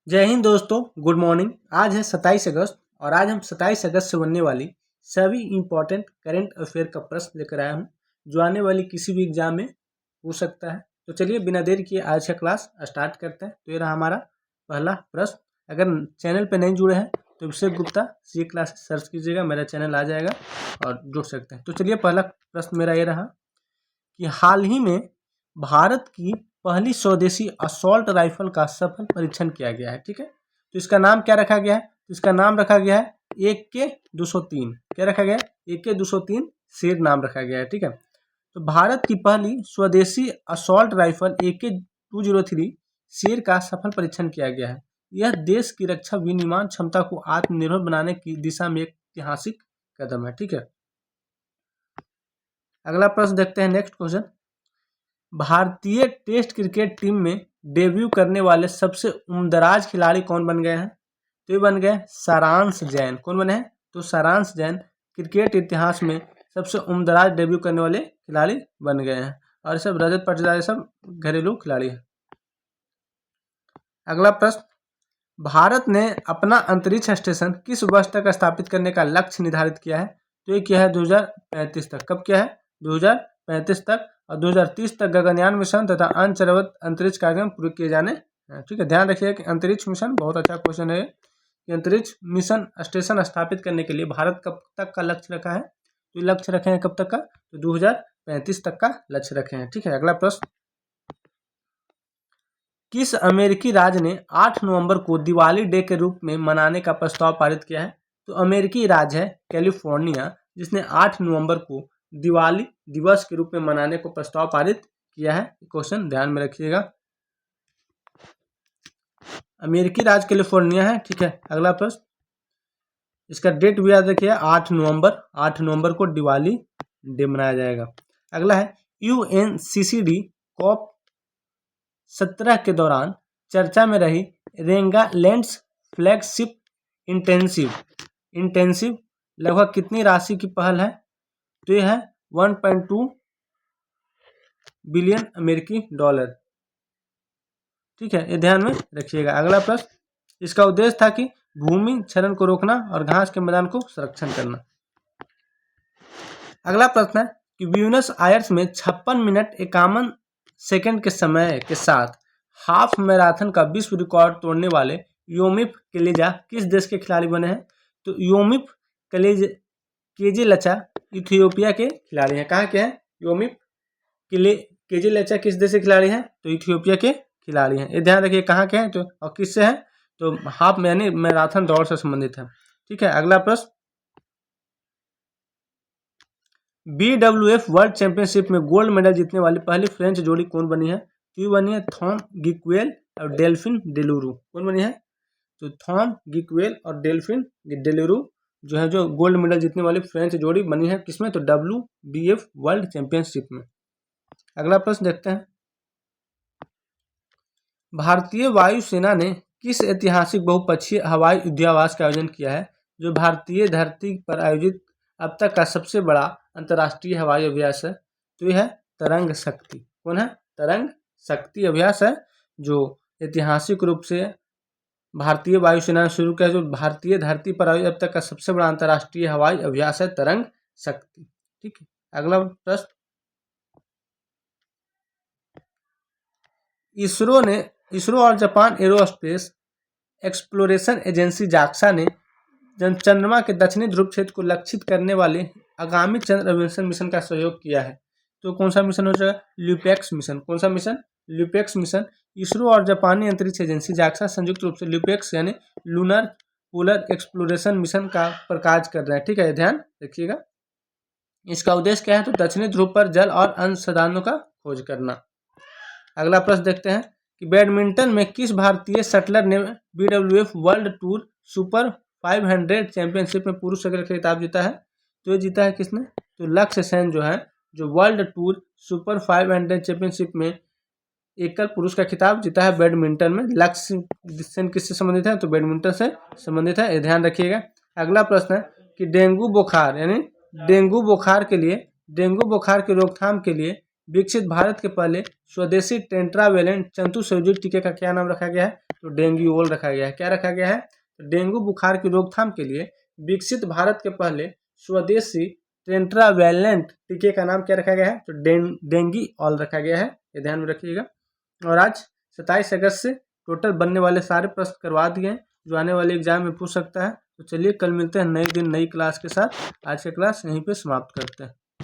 जय हिंद दोस्तों, good morning. आज है 27 अगस्त और आज हम 27 अगस्त से बनने वाली सभी इम्पोर्टेंट करंट अफेयर का प्रश्न लेकर आया हूँ जो आने वाली किसी भी एग्जाम में पूछ सकता है। तो चलिए बिना देर किए आज का क्लास स्टार्ट करते हैं। तो ये रहा हमारा पहला प्रश्न। अगर चैनल पर नहीं जुड़े हैं तो अभिषेक गुप्ता सी क्लास सर्च कीजिएगा, मेरा चैनल आ जाएगा और जुड़ सकते हैं। तो चलिए पहला प्रश्न मेरा ये रहा कि हाल ही में भारत की पहली स्वदेशी असॉल्ट राइफल का सफल परीक्षण किया गया है। ठीक है, तो इसका नाम क्या रखा गया है? तो इसका नाम रखा गया है AK-203। क्या रखा गया है? AK-203 शेर नाम रखा गया है। ठीक है, तो भारत की पहली स्वदेशी असॉल्ट राइफल AK-203 शेर का सफल परीक्षण किया गया है। यह देश की रक्षा विनिर्माण क्षमता को आत्मनिर्भर बनाने की दिशा में एक ऐतिहासिक कदम है। ठीक है, अगला प्रश्न देखते हैं। नेक्स्ट क्वेश्चन, भारतीय टेस्ट क्रिकेट टीम में डेब्यू करने वाले सबसे उम्रदराज खिलाड़ी कौन बन गए हैं? तो ये बन गए सारांश जैन। कौन बने हैं? तो सारांश जैन क्रिकेट इतिहास में सबसे उम्रदराज डेब्यू करने वाले खिलाड़ी बन गए हैं और सब रजत पाटीदार सब घरेलू खिलाड़ी हैं। अगला प्रश्न, भारत ने अपना अंतरिक्ष स्टेशन किस वर्ष तक स्थापित करने का लक्ष्य निर्धारित किया है? तो ये किया है 2035 तक। कब किया है? 2035 तक। और 2030 तक गगनयान मिशन तथा अंतर्गत अंतरिक्ष कार्यक्रम पूरे किए जाने हैं। ठीक है, ध्यान रखिए कि अंतरिक्ष मिशन बहुत अच्छा क्वेश्चन है कि अंतरिक्ष मिशन स्टेशन स्थापित करने के लिए भारत कब तक का लक्ष्य रखा है? तो लक्ष्य रखे हैं कब तक का? तो 2035 तक का लक्ष्य रखे हैं। ठीक है, अगला प्रश्न, किस अमेरिकी राज्य ने 8 नवंबर को दिवाली डे के रूप में मनाने का प्रस्ताव पारित किया है? तो अमेरिकी राज्य है कैलिफोर्निया, जिसने 8 नवंबर को दिवाली दिवस के रूप में मनाने को प्रस्ताव पारित किया है। क्वेश्चन ध्यान में रखिएगा, अमेरिकी राज्य कैलिफोर्निया है। ठीक है, अगला प्रश्न, इसका डेट भी याद रखिए 8 नवंबर। 8 नवंबर को दिवाली डे मनाया जाएगा। अगला है UNCCD COP 17 के दौरान चर्चा में रही रेंगालैंड्स फ्लैगशिप इंटेंसिव लगभग कितनी राशि की पहल है? तो यह है 1.2 बिलियन अमेरिकी डॉलर। ठीक है, ये ध्यान में रखिएगा। अगला प्रश्न, इसका उद्देश्य था कि भूमि क्षरण को रोकना और घास के मैदान को संरक्षण करना। अगला प्रश्न है कि ब्यूनस आयर्स में 56 मिनट 51 सेकंड के समय के साथ हाफ मैराथन का विश्व रिकॉर्ड तोड़ने वाले योमिफ केजेला किस देश के खिलाड़ी बने हैं? तो योमिफ केजेला इथियोपिया के खिलाड़ी हैं। कहाँ के हैं? योमिफ केजेला किस देश के खिलाड़ी हैं? तो इथियोपिया के खिलाड़ी हैं। ये ध्यान रखिए कहाँ के हैं तो और किससे हैं? तो हाफ यानी मैराथन दौड़ से संबंधित है। ठीक है, अगला प्रश्न, BWF वर्ल्ड चैंपियनशिप में गोल्ड मेडल जीतने वाली पहली फ्रेंच जोड़ी कौन बनी है? तो ये बनी है थॉम गिक्वेल और डेल्फिन डेलुरू। कौन बनी है? तो थॉम गिक्वेल और डेल्फिन डेलुरू जो है जो गोल्ड मेडल जीतने वाली फ्रेंच जोड़ी बनी है किसमें? तो WBF वर्ल्ड चैंपियनशिप में। अगला प्रश्न देखते हैं, भारतीय वायुसेना ने किस ऐतिहासिक बहुपक्षीय हवाई युद्धाभ्यास का आयोजन किया है जो भारतीय धरती पर आयोजित अब तक का सबसे बड़ा अंतर्राष्ट्रीय हवाई अभ्यास है? तो यह है तरंग शक्ति। कौन है? तरंग शक्ति अभ्यास है जो ऐतिहासिक रूप से भारतीय वायुसेना ने शुरू किया, जो भारतीय धरती पर आयोजित अब तक का सबसे बड़ा अंतर्राष्ट्रीय हवाई अभ्यास है तरंग शक्ति। ठीक है, अगला प्रश्न, इसरो और Japan aerospace exploration agency JAXA ने चंद्रमा के दक्षिणी ध्रुव क्षेत्र को लक्षित करने वाले आगामी चंद्र अन्वेषण मिशन का सहयोग किया है। तो कौन सा मिशन हो जाएगा? LUPEX mission. कौन सा मिशन? LUPEX mission. इसरो और जापानी अंतरिक्ष एजेंसी जाक्सा संयुक्त रूप से ल्यूपेक्स यानी लूनर पोलर एक्सप्लोरेशन मिशन का पर कार्य कर रहे हैं। ठीक है, ध्यान रखिएगा। इसका उद्देश्य क्या है? तो दक्षिणी ध्रुव पर जल और अंशदानों का खोज करना। अगला प्रश्न देखते हैं कि बैडमिंटन में किस भारतीय शटलर ने BWF world tour super 500 championship में पुरुष एकल खिताब जीता है? तो ये जीता है किसने? तो लक्ष्य सेन जो है जो वर्ल्ड टूर सुपर 500 चैंपियनशिप में एकल पुरुष का खिताब जीता है बैडमिंटन में। लक्ष्य सेन किससे संबंधित है? तो बैडमिंटन से संबंधित है, ये ध्यान रखिएगा। अगला प्रश्न है कि डेंगू बुखार यानी डेंगू बुखार की रोकथाम के लिए विकसित भारत के पहले स्वदेशी टेट्रावेलेंट जंतु संयोजित टीके का क्या नाम रखा गया है? तो डेंगू रखा गया है। क्या रखा गया है? तो डेंगू बुखार की रोकथाम के लिए विकसित भारत के पहले स्वदेशी टेट्रावैलेंट टीके का नाम क्या रखा गया है? तो डेंगीऑल रखा गया है, ये ध्यान में रखिएगा। और आज 27 अगस्त से टोटल बनने वाले सारे प्रश्न करवा दिए हैं जो आने वाले एग्जाम में पूछ सकता है। तो चलिए कल मिलते हैं नए दिन नई क्लास के साथ। आज का क्लास यहीं पे समाप्त करते हैं।